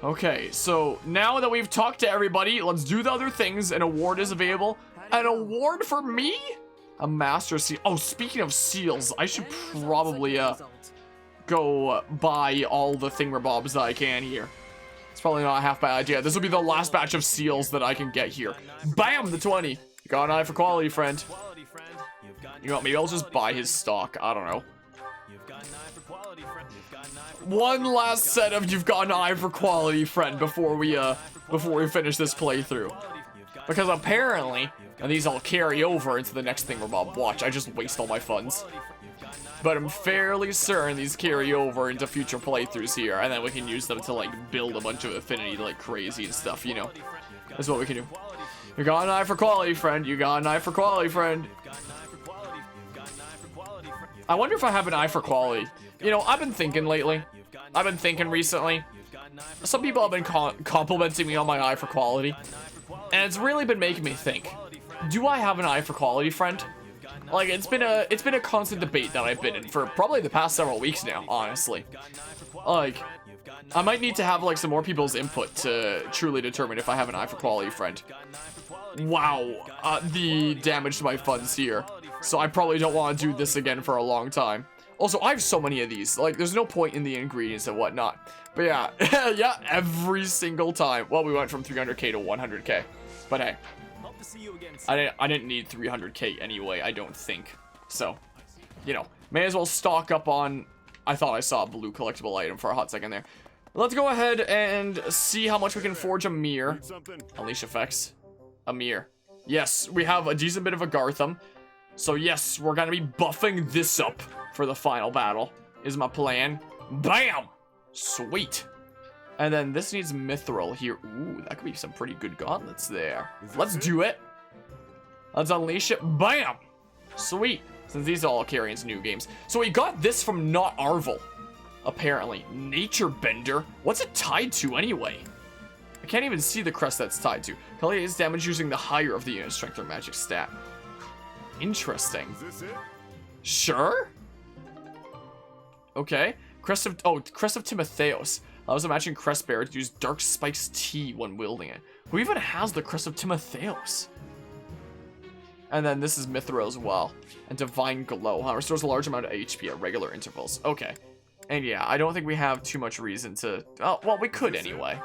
Okay, so now that we've talked to everybody, let's do the other things. An award is available. An award for me? A master seal. Oh, speaking of seals, I should probably go buy all the thingamabobs that I can here. It's probably not a half bad idea. This will be the last batch of seals that I can get here. Bam, the 20. You got an eye for quality, friend. You know what, maybe I'll just buy his stock. I don't know. One last set of you've got an eye for quality, friend, before we finish this playthrough. Because apparently, and these all carry over into the next thingamabob. Watch, I just waste all my funds. But I'm fairly certain these carry over into future playthroughs here, and then we can use them to, like, build a bunch of affinity like crazy and stuff, you know. That's what we can do. You got an eye for quality, friend. You got an eye for quality, friend. I wonder if I have an eye for quality. You know, I've been thinking lately. I've been thinking recently. Some people have been complimenting me on my eye for quality. And it's really been making me think. Do I have an eye for quality, friend? Like, it's been a constant debate that I've been in for probably the past several weeks now, honestly. Like, I might need to have, like, some more people's input to truly determine if I have an eye for quality, friend. Wow, the damage to my funds here. So I probably don't want to do this again for a long time. Also, I have so many of these. Like, there's no point in the ingredients and whatnot. But yeah, yeah, every single time. Well, we went from 300k to 100k. But hey, I didn't need 300k anyway, I don't think. So, you know, may as well stock up on... I thought I saw a blue collectible item for a hot second there. Let's go ahead and see how much we can forge a mirror. Unleash effects. A mirror. Yes, we have a decent bit of a Gartham. So yes, we're gonna be buffing this up for the final battle, is my plan. Bam! Sweet. And then this needs mithril here. Ooh, that could be some pretty good gauntlets there. Let's do it. Let's unleash it. Bam! Sweet. Since these all carry into new games. So we got this from Not Arvel, apparently. Nature Bender. What's it tied to anyway? I can't even see the crest that's tied to. Calculates damage using the higher of the unit's strength or magic stat. Interesting. Sure. Okay. Crest of Timotheus. Allows a matching crest bearer to use Dark Spike's Tea when wielding it. Who even has the Crest of Timotheus? And then this is Mithril as well. And Divine Glow, huh? Restores a large amount of HP at regular intervals. Okay. And yeah, I don't think we have too much reason to... Oh, well, we could anyway.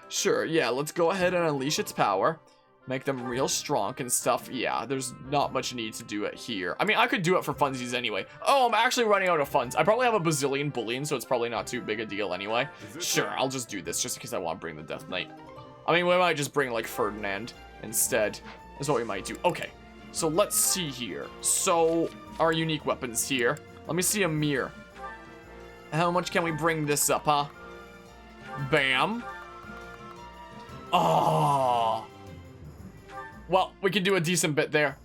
Sure, yeah, let's go ahead and unleash its power. Make them real strong and stuff. Yeah, there's not much need to do it here. I mean, I could do it for funsies anyway. Oh, I'm actually running out of funds. I probably have a bazillion bullion, so it's probably not too big a deal anyway. Sure, I'll just do this just because I want to bring the Death Knight. I mean, we might just bring, like, Ferdinand instead. Is what we might do. Okay, so let's see here. So, our unique weapons here. Let me see a mirror. How much can we bring this up, huh? Bam. Oh. Well, we can do a decent bit there.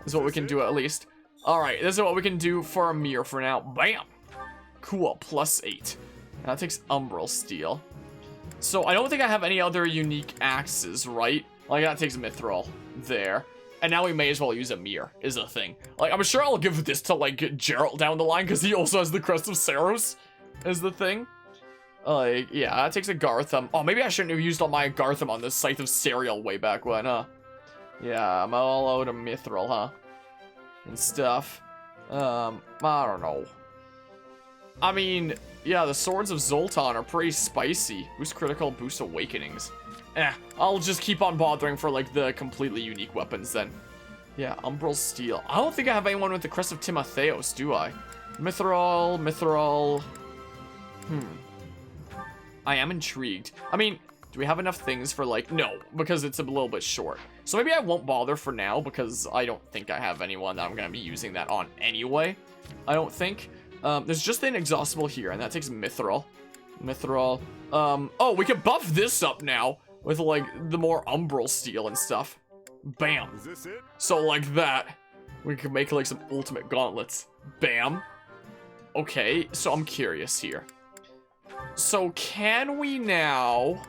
Is what we can do at least. Alright, this is what we can do for a mirror for now. Bam! Cool, +8. Now that takes Umbral Steel. So I don't think I have any other unique axes, right? Like that takes Mithril there. And now we may as well use a mirror, is a thing. Like, I'm sure I'll give this to, like, Geralt down the line, because he also has the Crest of Saros, is the thing. Like, yeah, that takes a Gartham. Oh, maybe I shouldn't have used all my Gartham on the Scythe of Serial way back when, huh? Yeah, I'm all out of Mithril, huh? And stuff. I don't know. I mean, yeah, the Swords of Zoltan are pretty spicy. Boost critical, boost awakenings. I'll just keep on bothering for, like, the completely unique weapons then. Yeah, Umbral Steel. I don't think I have anyone with the Crest of Timotheus, do I? Mithril. I am intrigued. I mean, do we have enough things for, like... No, because it's a little bit short. So maybe I won't bother for now, because I don't think I have anyone that I'm going to be using that on anyway. I don't think. There's just the Inexhaustible here, and that takes Mithril. Oh, we can buff this up now with, like, the more Umbral Steel and stuff. Bam. Is this it? So, like that, we can make, like, some ultimate gauntlets. Bam. Okay, so I'm curious here. So, can we now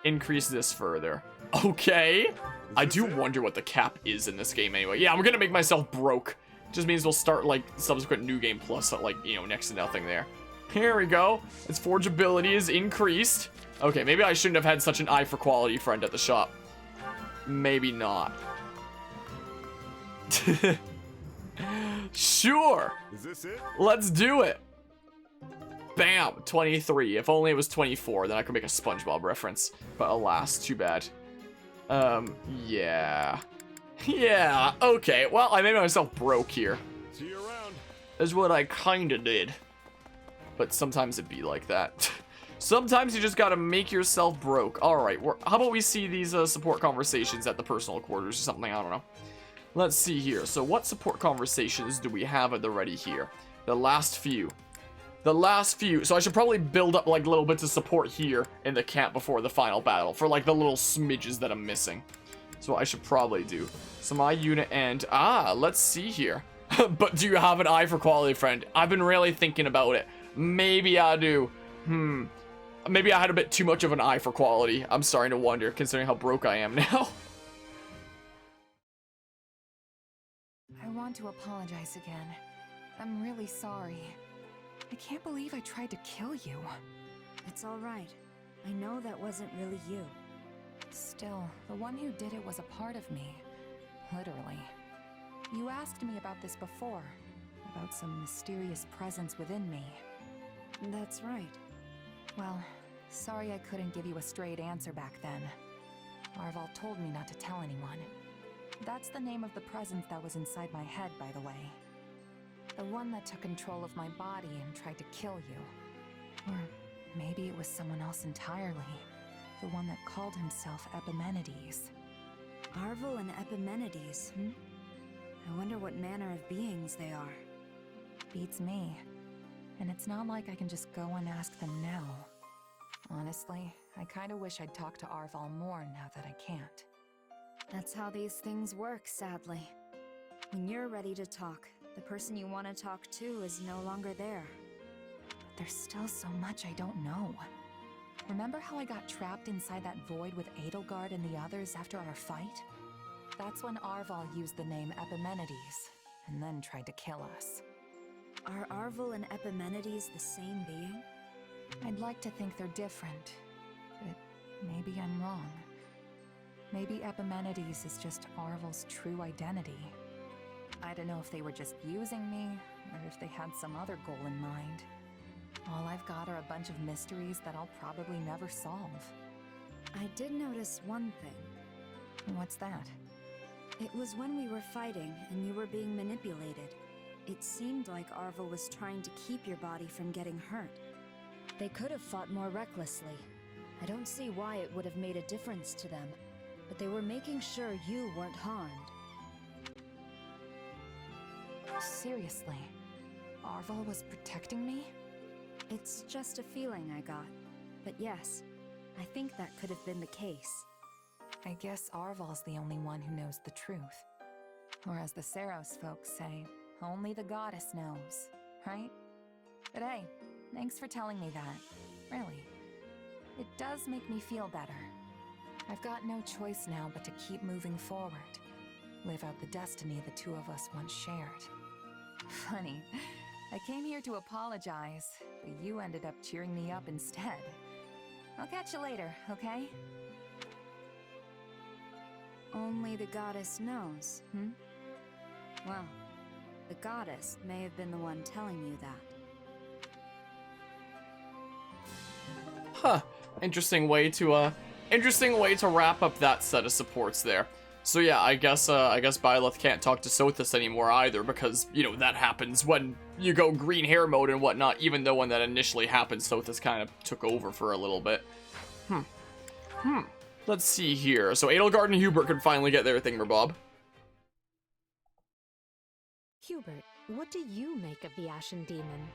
increase this further? Okay. I do wonder what the cap is in this game anyway. Yeah, I'm gonna make myself broke. Just means we'll start, like, subsequent new game plus at, like, you know, next to nothing there. Here we go. Its forgeability is increased. Okay, maybe I shouldn't have had such an eye for quality friend at the shop. Maybe not. Sure. Is this it? Let's do it. Bam, 23. If only it was 24, then I could make a SpongeBob reference. But alas, too bad. Yeah. Yeah, okay. Well, I made myself broke here. See you around. Is what I kinda did. But sometimes it be like that. Sometimes you just gotta make yourself broke. Alright, how about we see these support conversations at the personal quarters or something? I don't know. Let's see here. So what support conversations do we have at the ready here? The last few. The last few. So I should probably build up like little bits of support here in the camp before the final battle for like the little smidges that I'm missing. So I should probably do. So my unit and let's see here. But do you have an eye for quality, friend? I've been really thinking about it. Maybe I do. Maybe I had a bit too much of an eye for quality. I'm starting to wonder, considering how broke I am now. I want to apologize again. I'm really sorry. I can't believe I tried to kill you. It's all right. I know that wasn't really you. Still, the one who did it was a part of me. Literally. You asked me about this before. About some mysterious presence within me. That's right. Well, sorry I couldn't give you a straight answer back then. Arval told me not to tell anyone. That's the name of the presence that was inside my head, by the way. The one that took control of my body and tried to kill you. Or maybe it was someone else entirely. The one that called himself Epimenides. Arval and Epimenides, I wonder what manner of beings they are. Beats me. And it's not like I can just go and ask them now. Honestly, I kinda wish I'd talk to Arval more now that I can't. That's how these things work, sadly. When you're ready to talk, the person you want to talk to is no longer there. But there's still so much I don't know. Remember how I got trapped inside that void with Edelgard and the others after our fight? That's when Arval used the name Epimenides, and then tried to kill us. Are Arval and Epimenides the same being? I'd like to think they're different, but maybe I'm wrong. Maybe Epimenides is just Arval's true identity. I don't know if they were just using me, or if they had some other goal in mind. All I've got are a bunch of mysteries that I'll probably never solve. I did notice one thing. What's that? It was when we were fighting and you were being manipulated. It seemed like Arval was trying to keep your body from getting hurt. They could have fought more recklessly. I don't see why it would have made a difference to them, but they were making sure you weren't harmed. Seriously, Arval was protecting me? It's just a feeling I got. But yes, I think that could have been the case. I guess Arval's the only one who knows the truth. Or as the Saros folks say, only the goddess knows, right? But hey, thanks for telling me that. Really. It does make me feel better. I've got no choice now but to keep moving forward. Live out the destiny the two of us once shared. Funny, I came here to apologize, but you ended up cheering me up instead. I'll catch you later, okay? Only the goddess knows, Well, the goddess may have been the one telling you that. Huh. Interesting way to wrap up that set of supports there. So yeah, I guess Byleth can't talk to Sothis anymore either, because, you know, that happens when you go green hair mode and whatnot, even though when that initially happened, Sothis kind of took over for a little bit. Let's see here. So Edelgard and Hubert can finally get their thingamabob. Hubert, what do you make of the Ashen Demon?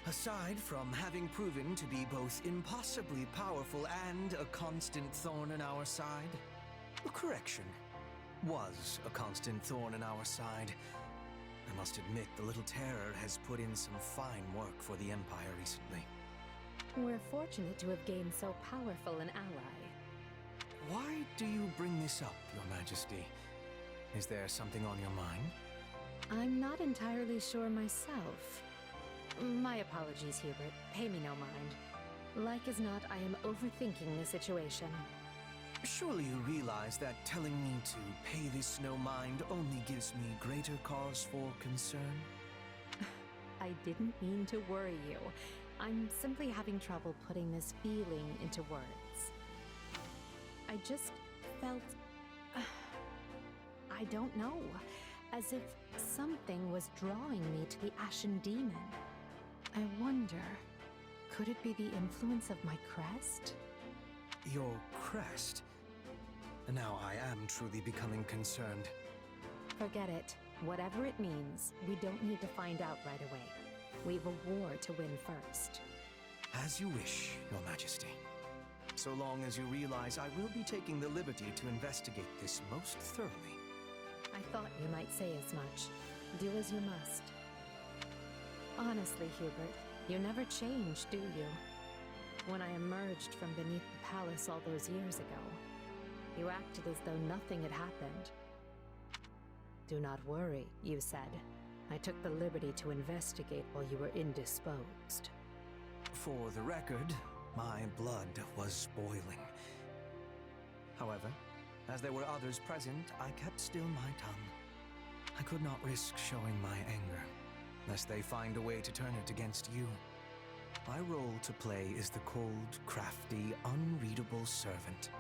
Aside from having proven to be both impossibly powerful and a constant thorn in our side, correction, was a constant thorn in our side. I must admit, the little terror has put in some fine work for the Empire recently. We're fortunate to have gained so powerful an ally. Why do you bring this up, Your Majesty? Is there something on your mind? I'm not entirely sure myself. My apologies, Hubert. Pay me no mind. Like as not, I am overthinking the situation. Surely you realize that telling me to pay this no mind only gives me greater cause for concern? I didn't mean to worry you. I'm simply having trouble putting this feeling into words. I just felt... I don't know. As if something was drawing me to the Ashen Demon. I wonder, could it be the influence of my crest? Your crest? Now I am truly becoming concerned. Forget it. Whatever it means, we don't need to find out right away. We've a war to win first. As you wish, Your Majesty. So long as you realize I will be taking the liberty to investigate this most thoroughly. I thought you might say as much. Do as you must. Honestly, Hubert, you never change, do you? When I emerged from beneath the palace all those years ago, you acted as though nothing had happened. Do not worry, you said. I took the liberty to investigate while you were indisposed. For the record, my blood was boiling. However, as there were others present, I kept still my tongue. I could not risk showing my anger, lest they find a way to turn it against you. My role to play is the cold, crafty, unreadable servant.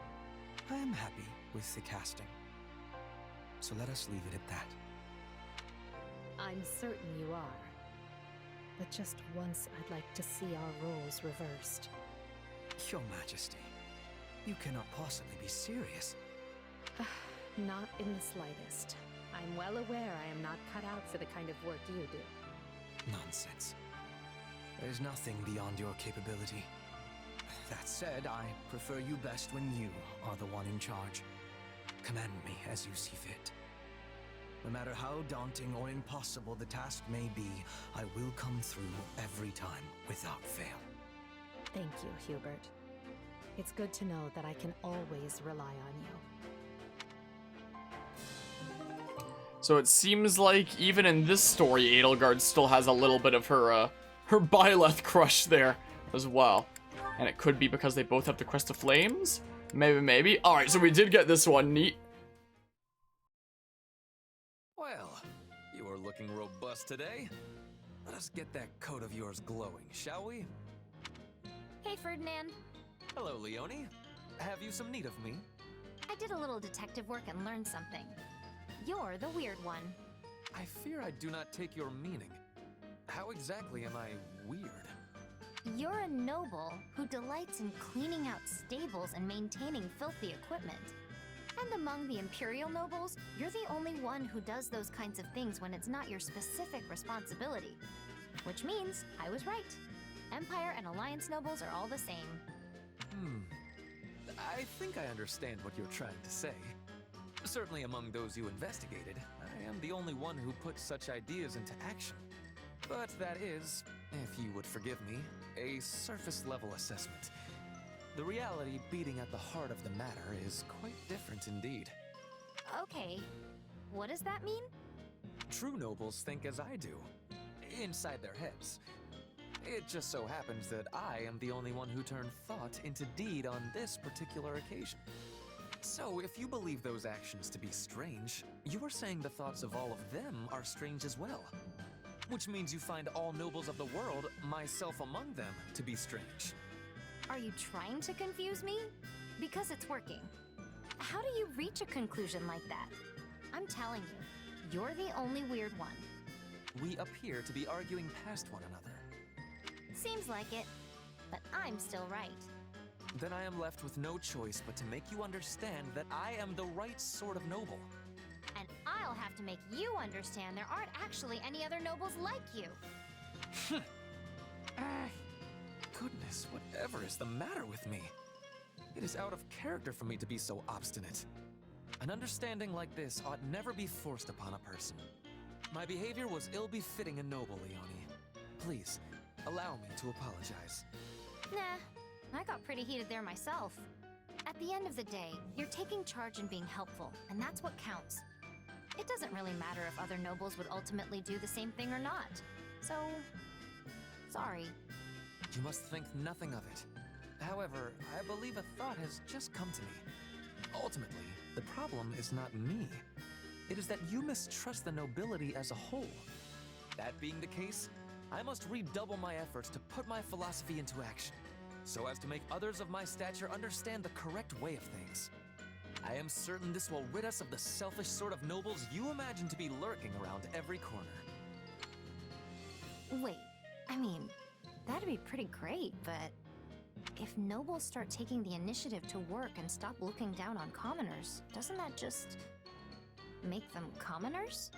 I am happy with the casting. So let us leave it at that. I'm certain you are. But just once I'd like to see our roles reversed. Your Majesty, you cannot possibly be serious. Not in the slightest. I'm well aware I am not cut out for the kind of work you do. Nonsense. There's nothing beyond your capability. That said, I prefer you best when you are the one in charge. Command me as you see fit. No matter how daunting or impossible the task may be, I will come through every time without fail. Thank you, Hubert. It's good to know that I can always rely on you. So it seems like even in this story, Edelgard still has a little bit of her Byleth crush there as well. And it could be because they both have the Crest of Flames? Maybe. Alright, so we did get this one. Neat. Well, you are looking robust today. Let us get that coat of yours glowing, shall we? Hey, Ferdinand. Hello, Leonie. Have you some need of me? I did a little detective work and learned something. You're the weird one. I fear I do not take your meaning. How exactly am I weird? You're a noble who delights in cleaning out stables and maintaining filthy equipment. And among the Imperial nobles, you're the only one who does those kinds of things when it's not your specific responsibility. Which means I was right. Empire and Alliance nobles are all the same. I think I understand what you're trying to say. Certainly among those you investigated, I am the only one who put such ideas into action. But that is, if you would forgive me, a surface-level assessment. The reality beating at the heart of the matter is quite different indeed. Okay, what does that mean? True nobles think as I do, inside their heads. It just so happens that I am the only one who turned thought into deed on this particular occasion. So, if you believe those actions to be strange, you are saying the thoughts of all of them are strange as well. Which means you find all nobles of the world, myself among them, to be strange. Are you trying to confuse me? Because it's working. How do you reach a conclusion like that? I'm telling you, you're the only weird one. We appear to be arguing past one another. Seems like it, but I'm still right. Then I am left with no choice but to make you understand that I am the right sort of noble. And I'll have to make you understand there aren't actually any other nobles like you. Goodness, whatever is the matter with me? It is out of character for me to be so obstinate. An understanding like this ought never be forced upon a person. My behavior was ill-befitting a noble, Leonie. Please, allow me to apologize. Nah, I got pretty heated there myself. At the end of the day, you're taking charge and being helpful, and that's what counts. It doesn't really matter if other nobles would ultimately do the same thing or not. So, sorry. You must think nothing of it. However, I believe a thought has just come to me. Ultimately, the problem is not me. It is that you mistrust the nobility as a whole. That being the case, I must redouble my efforts to put my philosophy into action, so as to make others of my stature understand the correct way of things. I am certain this will rid us of the selfish sort of nobles you imagine to be lurking around every corner. Wait, I mean, that'd be pretty great, but if nobles start taking the initiative to work and stop looking down on commoners, doesn't that just make them commoners?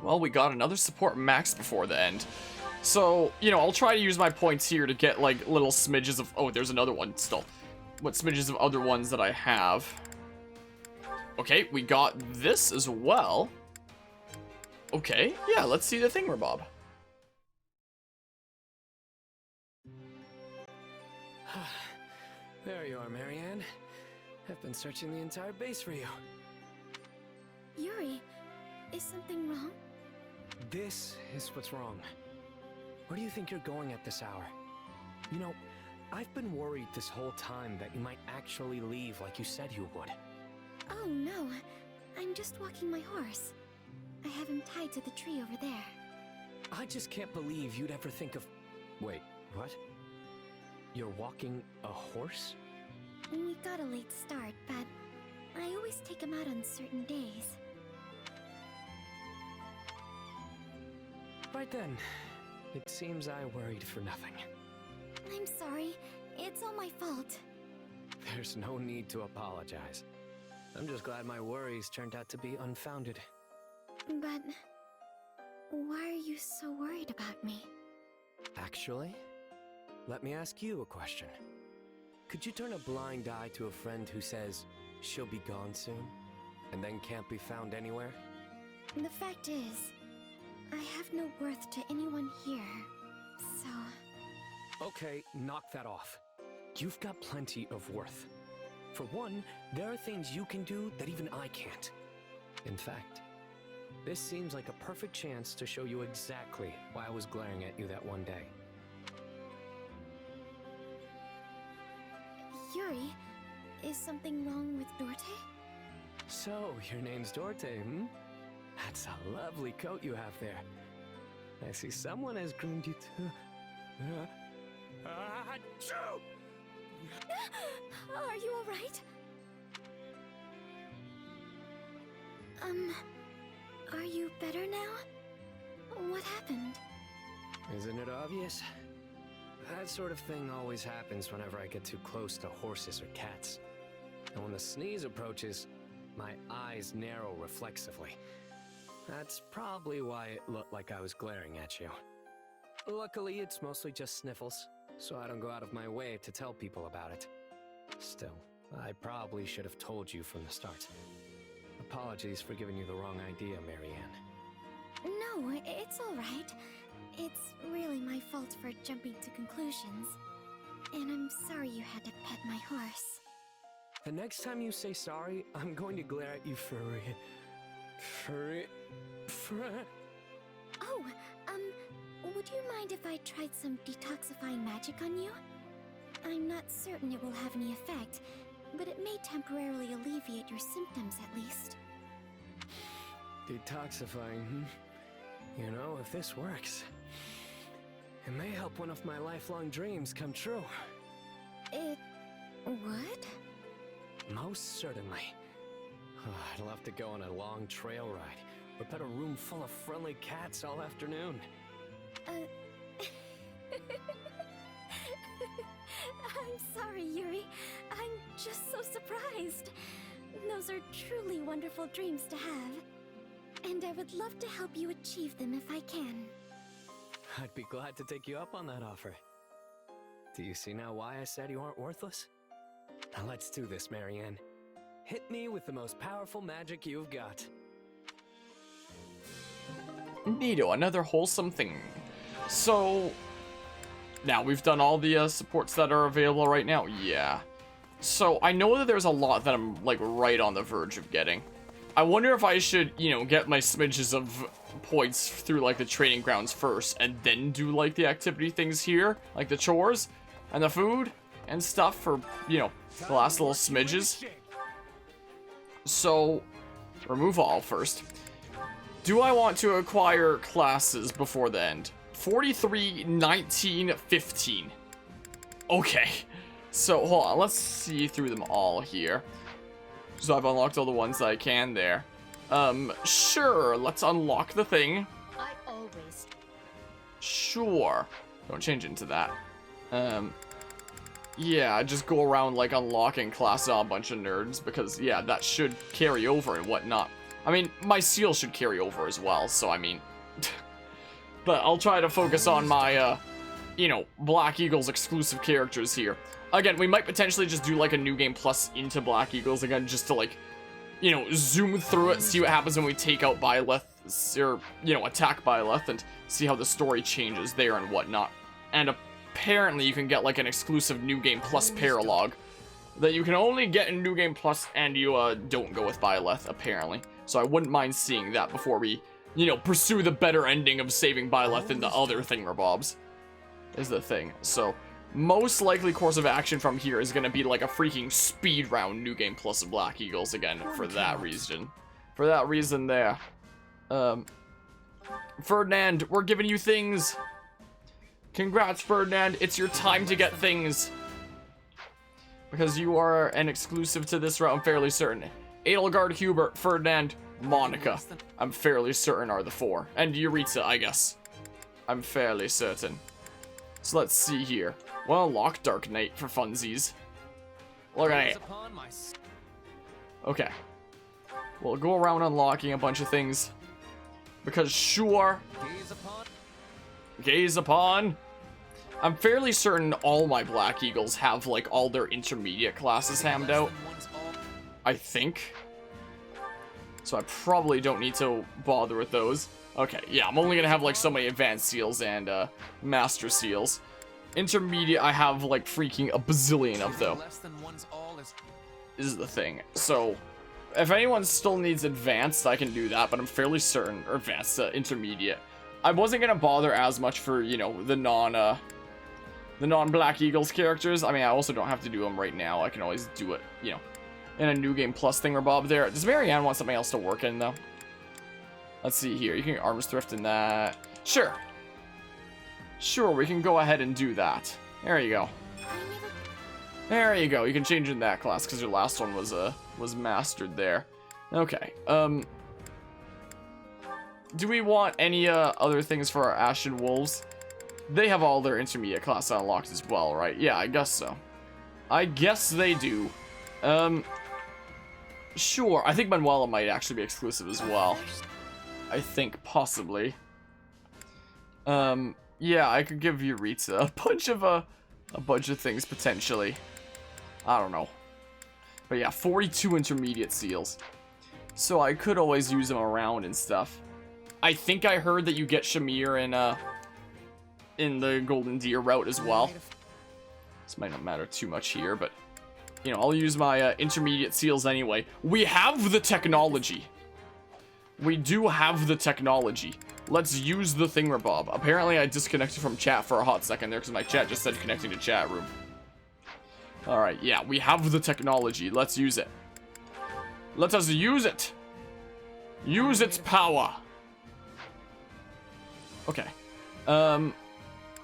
Well, we got another support max before the end. So, you know, I'll try to use my points here to get, like, little smidges of... Oh, there's another one still. What smidges of other ones that I have. Okay, we got this as well. Okay, yeah, let's see the thingamabob. There you are, Marianne. I've been searching the entire base for you. Yuri, is something wrong? This is what's wrong. Where do you think you're going at this hour? You know, I've been worried this whole time that you might actually leave like you said you would. Oh no, I'm just walking my horse. I have him tied to the tree over there. I just can't believe you'd ever think of... Wait, what? You're walking a horse? We got a late start, but I always take him out on certain days. Right then. It seems I worried for nothing. I'm sorry. It's all my fault. There's no need to apologize. I'm just glad my worries turned out to be unfounded. But why are you so worried about me? Actually, let me ask you a question. Could you turn a blind eye to a friend who says she'll be gone soon, and then can't be found anywhere? The fact is, I have no worth to anyone here, so... Okay, knock that off. You've got plenty of worth. For one, there are things you can do that even I can't. In fact, this seems like a perfect chance to show you exactly why I was glaring at you that one day. Yuri, is something wrong with Dorte? So, your name's Dorte, hmm? That's a lovely coat you have there. I see someone has groomed you to... Are you alright? Are you better now? What happened? Isn't it obvious? That sort of thing always happens whenever I get too close to horses or cats. And when the sneeze approaches, my eyes narrow reflexively. That's probably why it looked like I was glaring at you. Luckily, it's mostly just sniffles, so I don't go out of my way to tell people about it. Still, I probably should have told you from the start. Apologies for giving you the wrong idea, Marianne. No, it's alright. It's really my fault for jumping to conclusions. And I'm sorry you had to pet my horse. The next time you say sorry, I'm going to glare at you for Oh, would you mind if I tried some detoxifying magic on you? I'm not certain it will have any effect, but it may temporarily alleviate your symptoms at least. Detoxifying, hmm? You know, if this works, it may help one of my lifelong dreams come true. It would? Most certainly. I'd love to go on a long trail ride, or pet a room full of friendly cats all afternoon. I'm sorry, Yuri. I'm just so surprised. Those are truly wonderful dreams to have. And I would love to help you achieve them if I can. I'd be glad to take you up on that offer. Do you see now why I said you aren't worthless? Now let's do this, Marianne. Hit me with the most powerful magic you've got. Neato, another wholesome thing. So, now we've done all the supports that are available right now. Yeah. So, I know that there's a lot that I'm, like, right on the verge of getting. I wonder if I should, you know, get my smidges of points through, like, the training grounds first, and then do, like, the activity things here, like the chores, and the food, and stuff for, you know, the last little smidges. So, remove all first. Do I want to acquire classes before the end? 43, 19, 15. Okay. So, hold on, let's see through them all here. So I've unlocked all the ones that I can there. Sure, let's unlock the thing. I always. Sure. Don't change into that. Yeah, just go around, like, unlocking classes on a bunch of nerds, because, yeah, that should carry over and whatnot. I mean, my seal should carry over as well, so, I mean... But I'll try to focus on my, you know, Black Eagles exclusive characters here. Again, we might potentially just do, like, a New Game Plus into Black Eagles again, just to, like, you know, zoom through it, see what happens when we take out Byleth, or, you know, attack Byleth, and see how the story changes there and whatnot. And apparently you can get, like, an exclusive New Game Plus paralogue that you can only get in New Game Plus, and you, don't go with Byleth, apparently. So I wouldn't mind seeing that before we, you know, pursue the better ending of saving Byleth in the other thingamabobs, is the thing. So... most likely course of action from here is going to be like a freaking speed round New Game Plus of Black Eagles again, for that reason. For that reason there. Ferdinand, we're giving you things. Congrats, Ferdinand. It's your time to get things. Because you are an exclusive to this route, I'm fairly certain. Edelgard, Hubert, Ferdinand, Monica. I'm fairly certain are the four. And Euritza, I guess. I'm fairly certain. So let's see here. Well, unlock Dark Knight for funsies. Look at it. Okay. We'll go around unlocking a bunch of things. Because sure. Gaze upon. I'm fairly certain all my Black Eagles have, like, all their intermediate classes hammed out. I think. So I probably don't need to bother with those. Okay, yeah, I'm only gonna have, like, so many advanced seals and, master seals. Intermediate, I have, like, freaking a bazillion of, though. This is the thing. So, if anyone still needs advanced, I can do that, but I'm fairly certain, or advanced, intermediate. I wasn't gonna bother as much for, you know, the non-Black Eagles characters. I mean, I also don't have to do them right now. I can always do it, you know, in a New Game Plus thingamabob there. Does Marianne want something else to work in, though? Let's see here. You can get arms thrift in that. Sure. Sure, we can go ahead and do that. There you go. There you go. You can change in that class because your last one was mastered there. Okay. Do we want any other things for our Ashen Wolves? They have all their intermediate class unlocked as well, right? Yeah, I guess so. I guess they do. Sure. I think Manuela might actually be exclusive as well. I think possibly. Yeah, I could give Euritza a bunch of things potentially. I don't know. But yeah, 42 intermediate seals. So I could always use them around and stuff. I think I heard that you get Shamir in the Golden Deer route as well. This might not matter too much here, but you know, I'll use my intermediate seals anyway. We have the technology. We do have the technology. Let's use the thingamabob. Apparently, I disconnected from chat for a hot second there because my chat just said connecting to chat room. Alright, yeah, we have the technology. Let's use it. Let us use it. Use its power. Okay.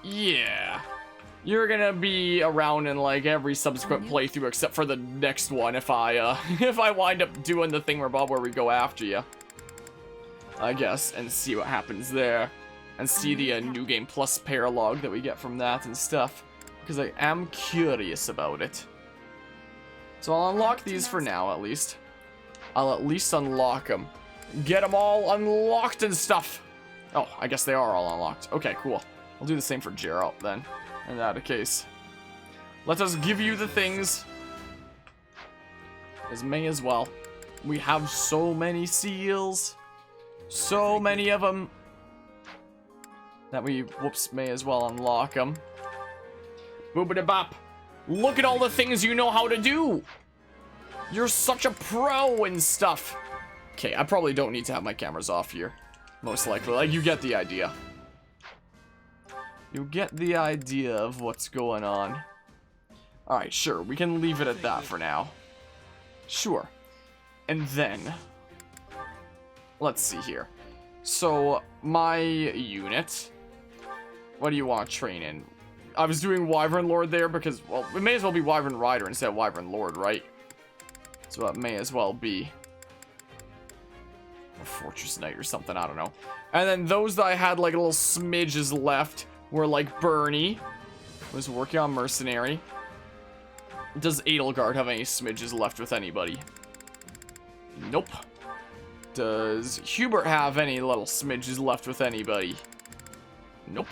Yeah. You're gonna be around in, like, every subsequent playthrough except for the next one if I, if I wind up doing the thingamabob where we go after you. I guess, and see what happens there. And see the New Game Plus paralogue that we get from that and stuff. Because I am curious about it. So I'll unlock these for now, at least. I'll at least unlock them. Get them all unlocked and stuff. Oh, I guess they are all unlocked. Okay, cool. I'll do the same for Geralt, then. In that case. Let us give you the things. As may as well. We have so many seals. So many of them. That we, whoops, may as well unlock them. Boobity-bop. Look at all the things you know how to do. You're such a pro and stuff. Okay, I probably don't need to have my cameras off here. Most likely. Like, you get the idea. You get the idea of what's going on. Alright, sure. We can leave it at that for now. Sure. And then... let's see here. So, my unit... what do you want to train in? I was doing Wyvern Lord there because, well, it may as well be Wyvern Rider instead of Wyvern Lord, right? So it may as well be. Or Fortress Knight or something, I don't know. And then those that I had like little smidges left were like Bernie. Was working on Mercenary. Does Edelgard have any smidges left with anybody? Nope. Does Hubert have any little smidges left with anybody? Nope.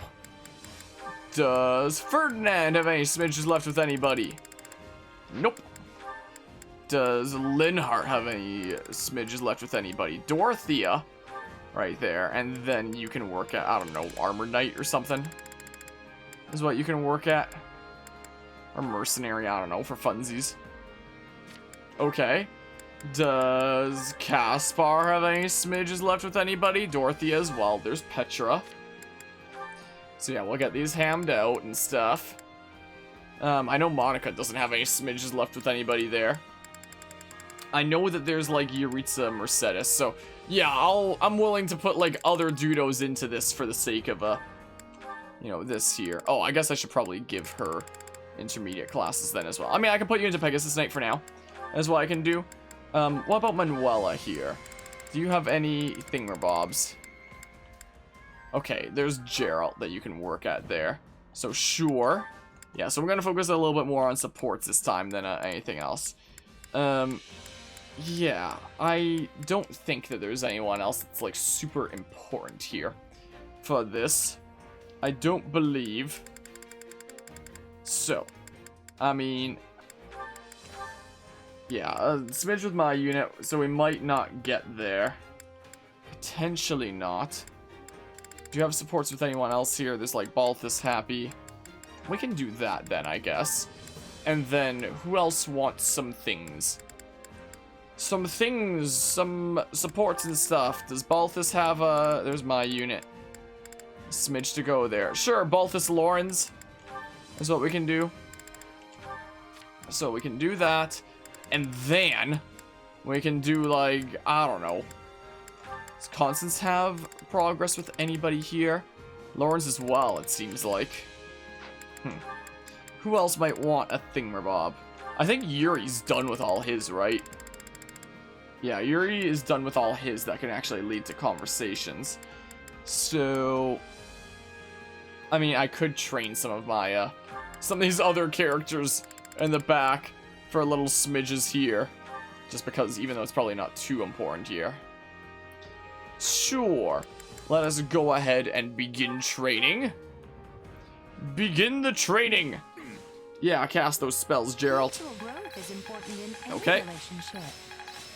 Does Ferdinand have any smidges left with anybody? Nope. Does Linhart have any smidges left with anybody? Dorothea, right there. And then you can work at, I don't know, Armored Knight or something. Is what you can work at. Or Mercenary, I don't know, for funsies. Okay. Does Caspar have any smidges left with anybody? Dorothea as well. There's Petra. So yeah, we'll get these hammed out and stuff. I know Monica doesn't have any smidges left with anybody there. I know that there's like Yuritsa Mercedes, so yeah, I'm willing to put like other dudos into this for the sake of you know, this here. Oh, I guess I should probably give her intermediate classes then as well. I mean, I can put you into Pegasus Knight for now. That's what I can do. What about Manuela here? Do you have any thingamabobs? Okay, there's Gerald that you can work at there. So sure. Yeah, so we're gonna focus a little bit more on supports this time than anything else. Yeah, I don't think that there's anyone else that's like super important here for this. I don't believe. So, I mean, yeah, a smidge with my unit, so we might not get there. Potentially not. Do you have supports with anyone else here? There's like Balthus Happy. We can do that then, I guess. And then, who else wants some things? Some things, some supports and stuff. Does Balthus have a... there's my unit. A smidge to go there. Sure, Balthus Lorenz is what we can do. So we can do that. And then, we can do like, I don't know. Does Constance have progress with anybody here? Lawrence as well, it seems like. Who else might want a thingamabob? I think Yuri's done with all his, right? Yeah, Yuri is done with all his that can actually lead to conversations. So, I mean, I could train some of my, some of these other characters in the back for little smidges here. Just because, even though it's probably not too important here. Sure. Let us go ahead and begin training. Begin the training. Yeah, cast those spells, Gerald. Okay.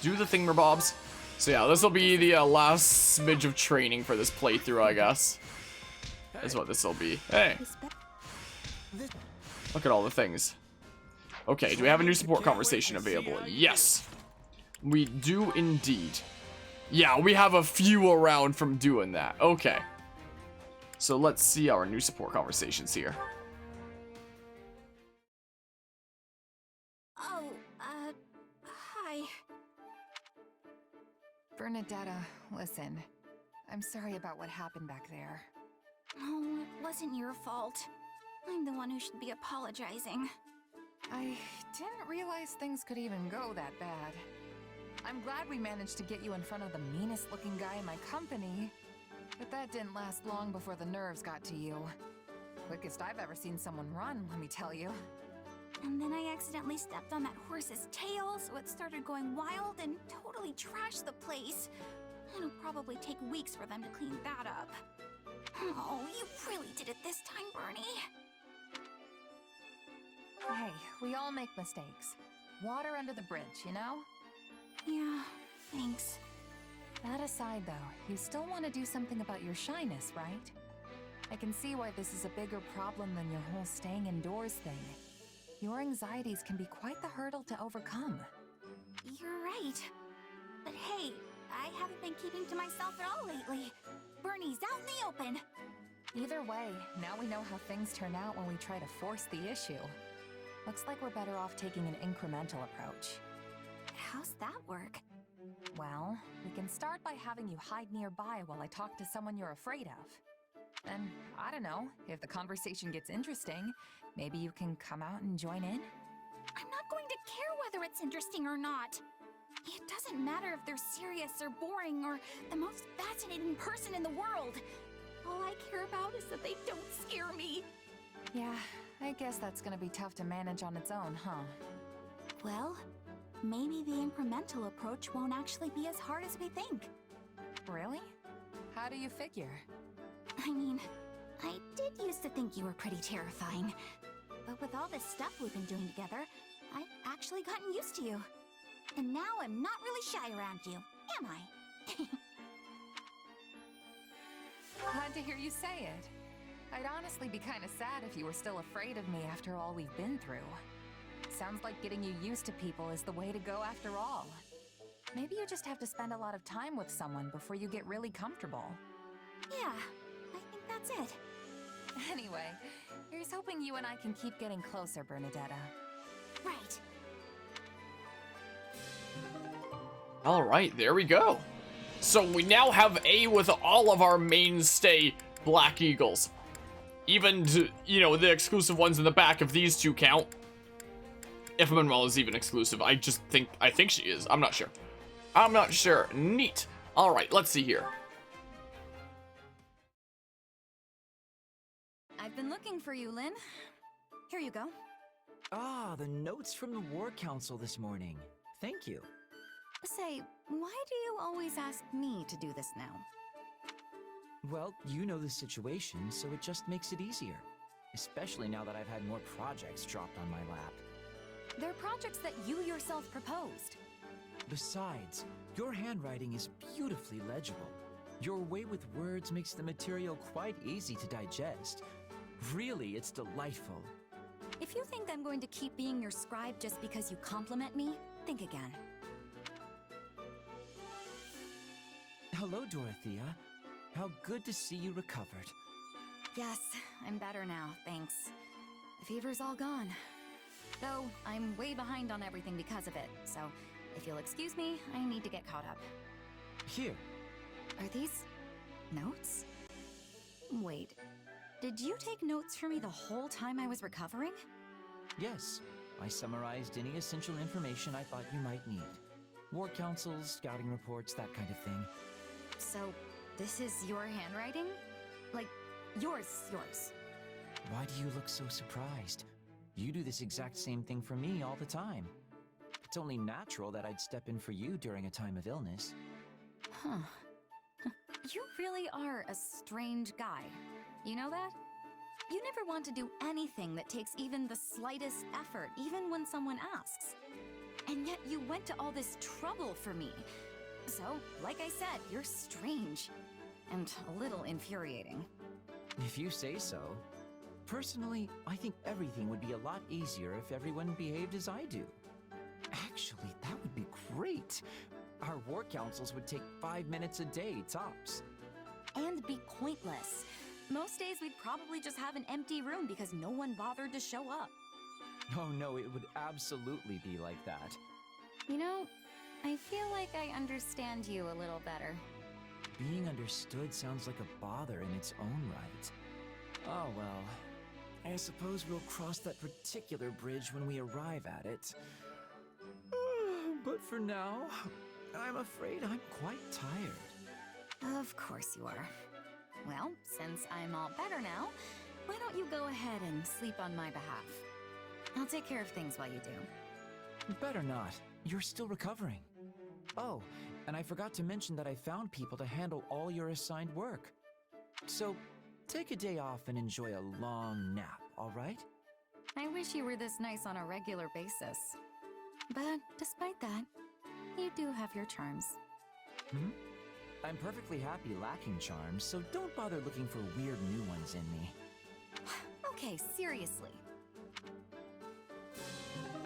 Do the thingamabobs. So yeah, this will be the last smidge of training for this playthrough, I guess. Is what this will be. Hey. Look at all the things. Okay, do we have a new support conversation available? Yes. We do indeed. Yeah, we have a few around from doing that. Okay. So let's see our new support conversations here. Oh, hi. Bernadetta, listen. I'm sorry about what happened back there. Oh, it wasn't your fault. I'm the one who should be apologizing. I didn't realize things could even go that bad. I'm glad we managed to get you in front of the meanest looking guy in my company. But that didn't last long before the nerves got to you. Quickest I've ever seen someone run, let me tell you. And then I accidentally stepped on that horse's tail, so it started going wild and totally trashed the place. It'll probably take weeks for them to clean that up. Oh, you really did it this time, Bernie. Hey, we all make mistakes. Water under the bridge, you know? Yeah, thanks. That aside, though, you still want to do something about your shyness, right? I can see why this is a bigger problem than your whole staying indoors thing. Your anxieties can be quite the hurdle to overcome. You're right. But hey, I haven't been keeping to myself at all lately. Bernie's out in the open. Either way, now we know how things turn out when we try to force the issue. Looks like we're better off taking an incremental approach. How's that work? Well, we can start by having you hide nearby while I talk to someone you're afraid of. And, I don't know, if the conversation gets interesting, maybe you can come out and join in? I'm not going to care whether it's interesting or not. It doesn't matter if they're serious or boring or the most fascinating person in the world. All I care about is that they don't scare me. Yeah, I guess that's gonna be tough to manage on its own, huh? Well, maybe the incremental approach won't actually be as hard as we think. Really? How do you figure? I mean, I did used to think you were pretty terrifying. But with all this stuff we've been doing together, I've actually gotten used to you. And now I'm not really shy around you, am I? Glad to hear you say it. I'd honestly be kinda sad if you were still afraid of me after all we've been through. Sounds like getting you used to people is the way to go after all. Maybe you just have to spend a lot of time with someone before you get really comfortable. Yeah, I think that's it. Anyway, here's hoping you and I can keep getting closer, Bernadetta. Right. Alright, there we go. So we now have A with all of our mainstay Black Eagles. Even, you know, the exclusive ones in the back, if these two count. If Manuel is even exclusive, I think she is. I'm not sure. I'm not sure. Neat. Alright, let's see here. I've been looking for you, Lynn. Here you go. Ah, the notes from the War Council this morning. Thank you. Say, why do you always ask me to do this now? Well, you know the situation, so it just makes it easier. Especially now that I've had more projects dropped on my lap. They're projects that you yourself proposed. Besides, your handwriting is beautifully legible. Your way with words makes the material quite easy to digest. Really, it's delightful. If you think I'm going to keep being your scribe just because you compliment me, think again. Hello, Dorothea. How good to see you recovered. Yes, I'm better now, thanks. The fever's all gone. Though, I'm way behind on everything because of it, so if you'll excuse me, I need to get caught up. Here. Are these notes? Wait, did you take notes for me the whole time I was recovering? Yes, I summarized any essential information I thought you might need. War councils, scouting reports, that kind of thing. So, this is your handwriting? Like, yours. Why do you look so surprised? You do this exact same thing for me all the time. It's only natural that I'd step in for you during a time of illness. Huh. You really are a strange guy. You know that? You never want to do anything that takes even the slightest effort, even when someone asks. And yet you went to all this trouble for me. So, like I said, you're strange. And a little infuriating. If you say so. Personally, I think everything would be a lot easier if everyone behaved as I do. Actually, that would be great. Our war councils would take 5 minutes a day, tops. And be pointless. Most days we'd probably just have an empty room because no one bothered to show up. Oh no, it would absolutely be like that. You know, I feel like I understand you a little better. Being understood sounds like a bother in its own right. Oh well. I suppose we'll cross that particular bridge when we arrive at it. But for now, I'm afraid I'm quite tired. Of course you are. Well, since I'm all better now, why don't you go ahead and sleep on my behalf? I'll take care of things while you do. Better not. You're still recovering. Oh, and I forgot to mention that I found people to handle all your assigned work. So, take a day off and enjoy a long nap, all right? I wish you were this nice on a regular basis. But despite that, you do have your charms. I'm perfectly happy lacking charms, so don't bother looking for weird new ones in me. Okay, seriously.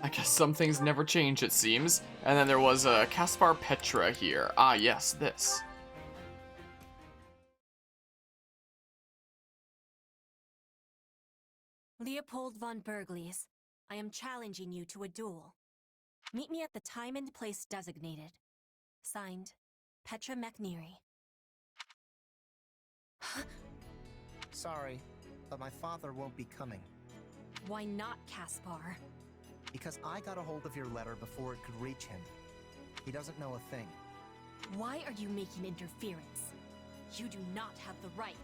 I guess some things never change, it seems. And then there was a Caspar Petra here. Ah, yes, this. Leopold von Berglies, I am challenging you to a duel. Meet me at the time and place designated. Signed, Petra McNeary. Sorry, but my father won't be coming. Why not, Caspar? Because I got a hold of your letter before it could reach him. He doesn't know a thing. Why are you making interference? You do not have the right.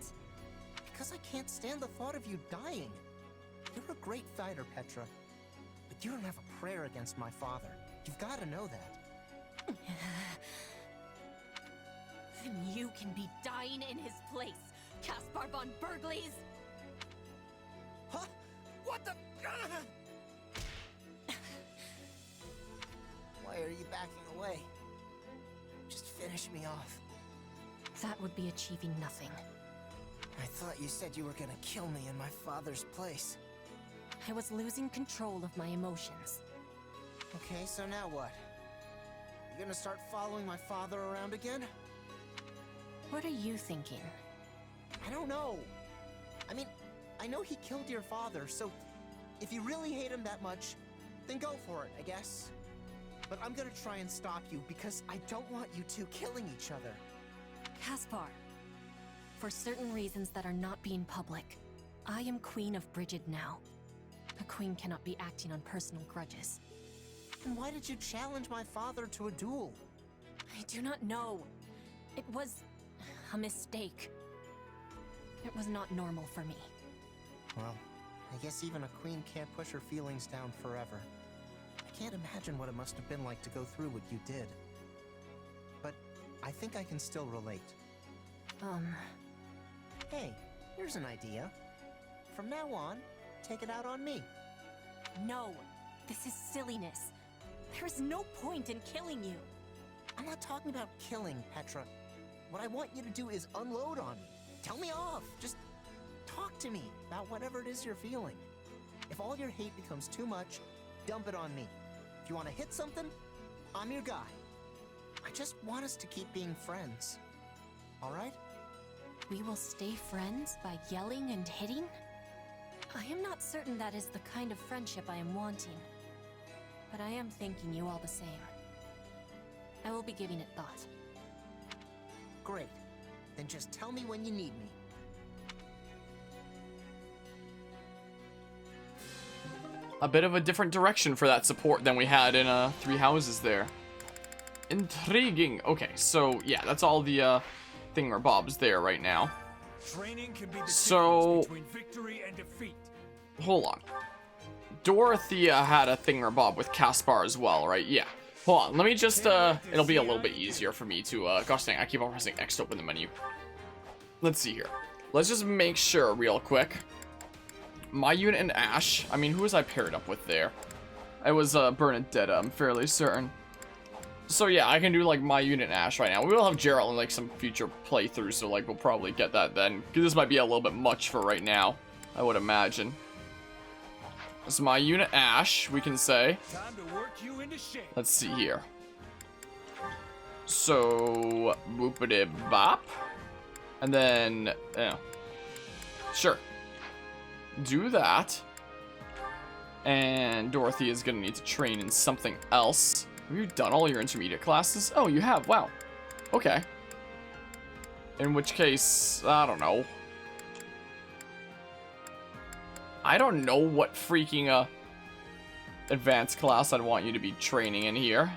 Because I can't stand the thought of you dying. You're a great fighter, Petra. But you don't have a prayer against my father. You've got to know that. Then you can be dying in his place, Caspar von Berglies! Huh? What the... Why are you backing away? Just finish me off. That would be achieving nothing. I thought you said you were gonna kill me in my father's place. I was losing control of my emotions. Okay, so now what? You gonna start following my father around again? What are you thinking? I don't know. I mean, I know he killed your father, so if you really hate him that much, then go for it, I guess. But I'm gonna try and stop you because I don't want you two killing each other. Caspar, for certain reasons that are not being public, I am Queen of Brigid now. A queen cannot be acting on personal grudges. Then why did you challenge my father to a duel? I do not know. It was a mistake. It was not normal for me. Well, I guess even a queen can't push her feelings down forever. I can't imagine what it must have been like to go through what you did. But I think I can still relate. Hey, here's an idea. From now on, take it out on me. No, this is silliness. There is no point in killing you. I'm not talking about killing, Petra. What I want you to do is unload on me. Tell me off. Just talk to me about whatever it is you're feeling. If all your hate becomes too much, dump it on me. If you want to hit something, I'm your guy. I just want us to keep being friends. All right? We will stay friends by yelling and hitting? I am not certain that is the kind of friendship I am wanting. But I am thanking you all the same. I will be giving it thought. Great. Then just tell me when you need me. A bit of a different direction for that support than we had in Three Houses there. Intriguing. Okay, so yeah, that's all the thingamabobs there right now. Training can be the So between victory and defeat. Hold on. Dorothea had a thingamabob with Caspar as well, right? Yeah. Hold on, let me just, it'll be a little bit easier for me to, gosh dang, I keep on pressing X to open the menu. Let's see here. Let's just make sure real quick. My unit and Ash, I mean, who was I paired up with there? It was, Bernadetta, I'm fairly certain. So yeah, I can do, like, my unit and Ash right now. We will have Gerald in, like, some future playthroughs, so, like, we'll probably get that then. Because this might be a little bit much for right now, I would imagine. This is my unit Ash, we can say. Time to work you into shape. Let's see here. So, boopity bop. And then, yeah. Sure. Do that. And Dorothy is gonna need to train in something else. Have you done all your intermediate classes? Oh, you have, wow. Okay. In which case, I don't know. I don't know what freaking, advanced class I'd want you to be training in here.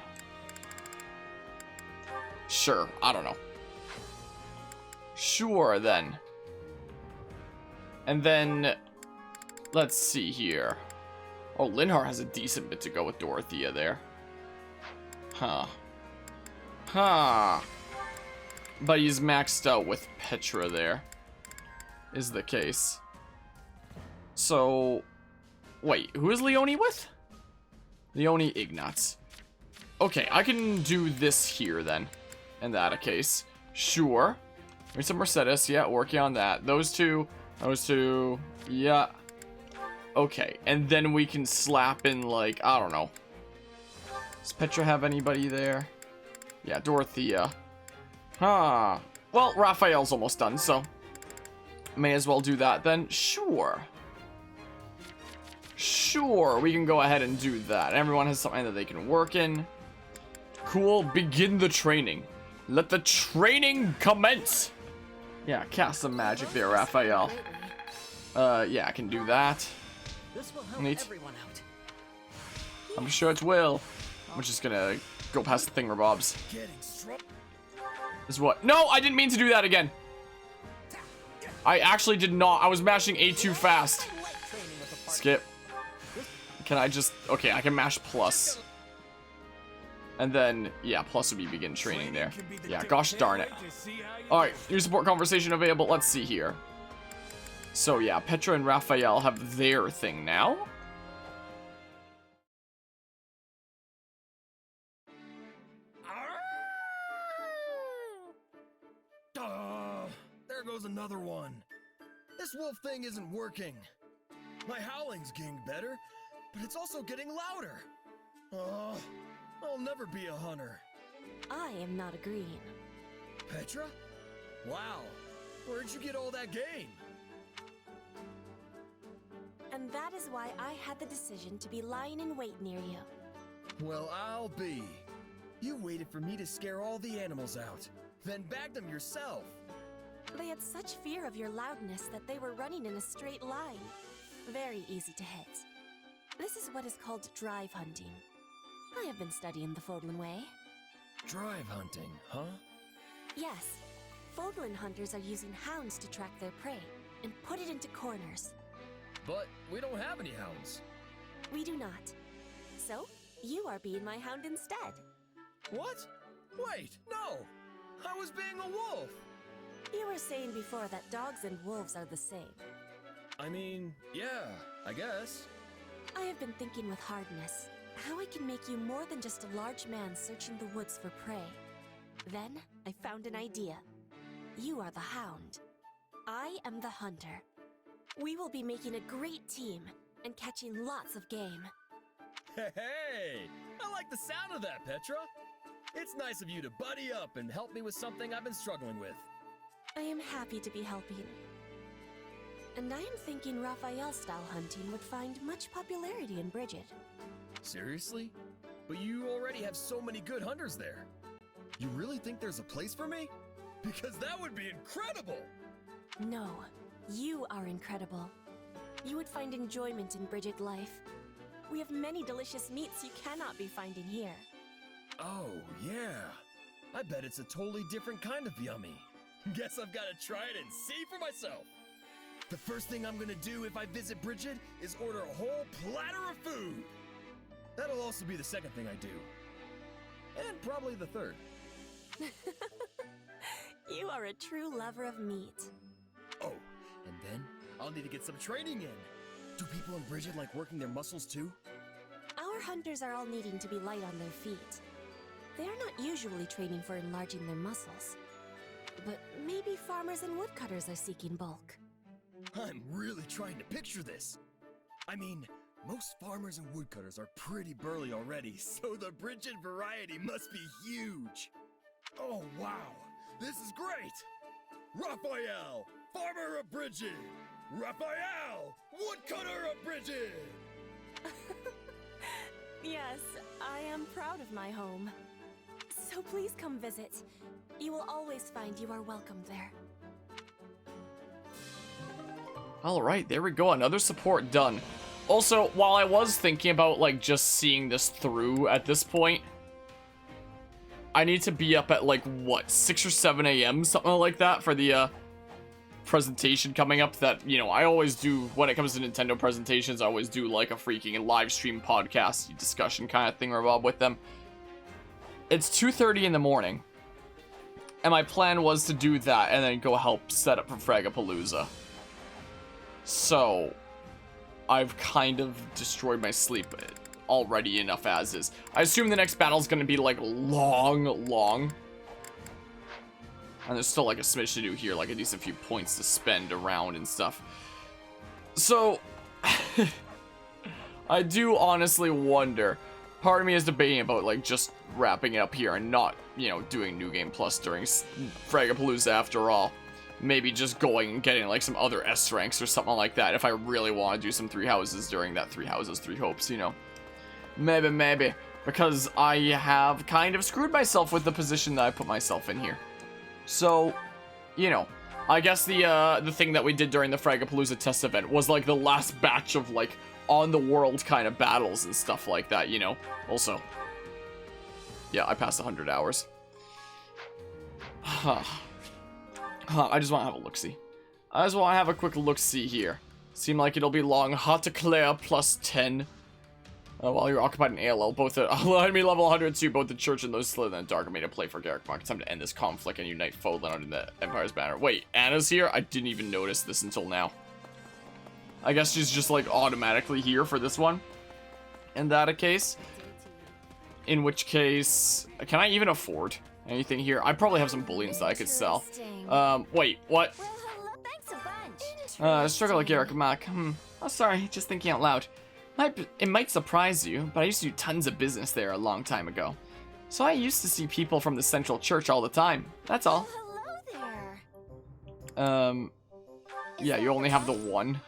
Sure, I don't know. Sure, then. And then, let's see here. Oh, Linhar has a decent bit to go with Dorothea there. Huh. Huh. But he's maxed out with Petra there. Is the case. So, wait, who is Leone with? Leone Ignatz. Okay, I can do this here then. In that case. Sure. Here's some Mercedes. Yeah, working on that. Those two. Yeah. Okay, and then we can slap in, like, I don't know. Does Petra have anybody there? Yeah, Dorothea. Huh. Well, Raphael's almost done, so may as well do that then. Sure. Sure, we can go ahead and do that. Everyone has something that they can work in. Cool, begin the training. Let the training commence. Yeah, cast some magic there, Raphael. Yeah, I can do that. Neat. I'm sure it will. I'm just gonna go past the thingamabobs. This is what? No, I didn't mean to do that again. I actually did not. I was mashing A too fast. Skip. Can I just... Okay, I can mash plus. And then, yeah, plus would be begin training there. Yeah, gosh darn it. Alright, new support conversation available. Let's see here. So, yeah, Petra and Raphael have their thing now. There goes another one. This wolf thing isn't working. My howling's getting better, but it's also getting louder. I'll never be a hunter. I am not agreeing. Petra? Wow, where'd you get all that game? And that is why I had the decision to be lying in wait near you. Well, I'll be. You waited for me to scare all the animals out, then bagged them yourself. They had such fear of your loudness that they were running in a straight line. Very easy to hit. This is what is called drive hunting. I have been studying the Fodlan way. Drive hunting, huh? Yes. Fodlan hunters are using hounds to track their prey and put it into corners. But we don't have any hounds. We do not. So, you are being my hound instead. What? Wait, no! I was being a wolf! You were saying before that dogs and wolves are the same. I mean, yeah, I guess. I have been thinking with hardness how I can make you more than just a large man searching the woods for prey. Then, I found an idea. You are the hound. I am the hunter. We will be making a great team and catching lots of game. Hey! I like the sound of that, Petra! It's nice of you to buddy up and help me with something I've been struggling with. I am happy to be helping. And I am thinking Raphael-style hunting would find much popularity in Bridget. Seriously? But you already have so many good hunters there. You really think there's a place for me? Because that would be incredible! No, you are incredible. You would find enjoyment in Bridget life. We have many delicious meats you cannot be finding here. Oh, yeah. I bet it's a totally different kind of yummy. Guess I've got to try it and see for myself. The first thing I'm gonna do if I visit Bridget is order a whole platter of food. That'll also be the second thing I do. And probably the third. You are a true lover of meat. Oh, and then I'll need to get some training in. Do people in Bridget like working their muscles too? Our hunters are all needing to be light on their feet. They are not usually training for enlarging their muscles. But maybe farmers and woodcutters are seeking bulk. I'm really trying to picture this. I mean, most farmers and woodcutters are pretty burly already, so the Bridget variety must be huge. Oh, wow. This is great. Raphael, farmer of Bridget. Raphael, woodcutter of Bridget. Yes, I am proud of my home. So please come visit. You will always find you are welcome there. Alright, there we go. Another support done. Also, while I was thinking about, like, just seeing this through at this point, I need to be up at, like, what, 6 or 7 a.m., something like that, for the, presentation coming up that, you know, I always do, when it comes to Nintendo presentations, I always do, like, a freaking live stream podcast discussion kind of thing with them. It's 2:30 in the morning, and my plan was to do that and then go help set up for Fragapalooza. So, I've kind of destroyed my sleep already enough as is. I assume the next battle's gonna be, like, long. And there's still, like, a smidge to do here, like a decent few points to spend around and stuff. So, I do honestly wonder. Part of me is debating about, like, just wrapping it up here and not, you know, doing New Game Plus during Fragapalooza after all. Maybe just going and getting, like, some other S ranks or something like that if I really want to do some 3 houses during that 3 houses, 3 hopes, you know. Maybe. Because I have kind of screwed myself with the position that I put myself in here. So, you know, I guess the thing that we did during the Fragapalooza test event was, like, the last batch of, like, on-the-world kind of battles and stuff like that, you know. Also, yeah, I passed 100 hours. I just want to have a look-see. I just want to have a quick look-see here. Seem like it'll be long. Hot Eclair plus 10. While you're occupied in ALL, both at enemy level 102, both the Church and those slid in the dark are made to play for Garrick Mark. It's time to end this conflict and unite Fodeland under the Empire's banner. Wait, Anna's here? I didn't even notice this until now. I guess she's just, like, automatically here for this one. In that case. In which case, can I even afford anything here? I probably have some bullions that I could sell. Wait, what? Well, hello, thanks a bunch. Struggle like Garrick Mark. Oh, sorry, just thinking out loud. It might surprise you, but I used to do tons of business there a long time ago. So I used to see people from the Central Church all the time. That's all. Hello there. Yeah, you only have the one.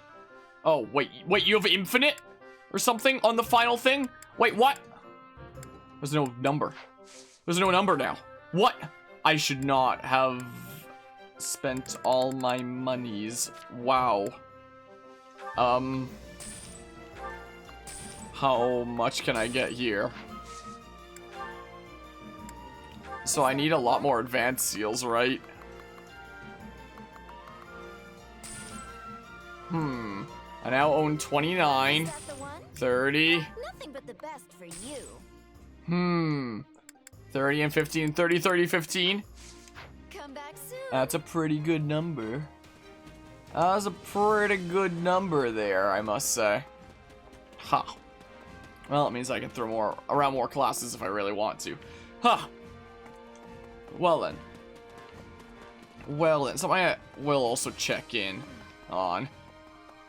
Oh, wait, you have infinite? Or something on the final thing? Wait, what? There's no number. There's no number now. What? I should not have spent all my monies. Wow. How much can I get here? So I need a lot more advanced seals, right? I now own 29, 30. Nothing but the best for you. 30 and 15, 30, 30, 15. Come back soon. That's a pretty good number. That's a pretty good number there, I must say. Ha. Well, it means I can throw around more classes if I really want to. Ha. Well then. Something I will also check in on.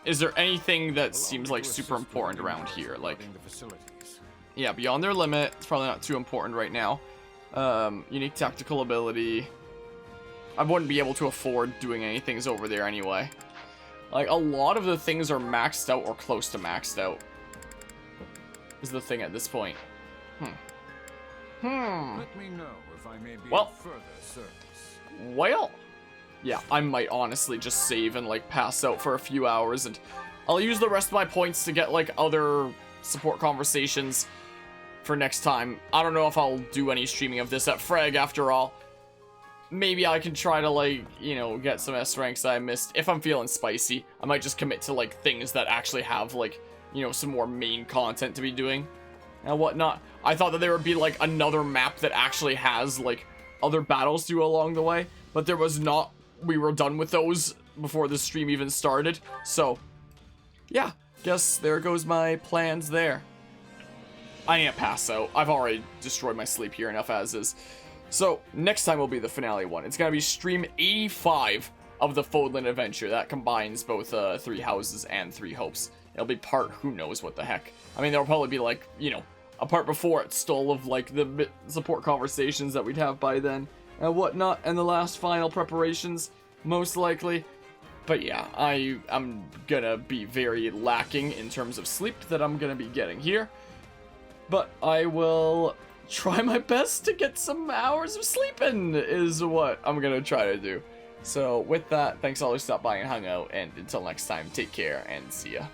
Is there anything that seems like super important around here? Like, yeah, beyond their limit. It's probably not too important right now. Unique tactical ability. I wouldn't be able to afford doing any things over there anyway. Like, a lot of the things are maxed out or close to maxed out. Is the thing at this point. Let me know if I may be Well. of further service. Well, yeah, I might honestly just save and, like, pass out for a few hours, and I'll use the rest of my points to get, like, other support conversations for next time. I don't know if I'll do any streaming of this at Frag after all. Maybe I can try to, like, you know, get some S ranks that I missed. If I'm feeling spicy, I might just commit to, like, things that actually have, like, you know, some more main content to be doing and whatnot. I thought that there would be, like, another map that actually has, like, other battles to go along the way, but there was not. We were done with those before the stream even started, so yeah, guess there goes my plans there. I can't pass out. I've already destroyed my sleep here enough as is. So next time will be the finale one. It's gonna be stream 85 of the Fodeland adventure. That combines both 3 houses and 3 hopes. It'll be part who knows what the heck. I mean, there'll probably be, like, you know, a part before it still of, like, the support conversations that we'd have by then and whatnot, and the last final preparations, most likely. But yeah, I'm gonna be very lacking in terms of sleep that I'm gonna be getting here. But I will try my best to get some hours of sleep in, is what I'm gonna try to do. So with that, thanks all who stopped by and hung out, and until next time, take care and see ya.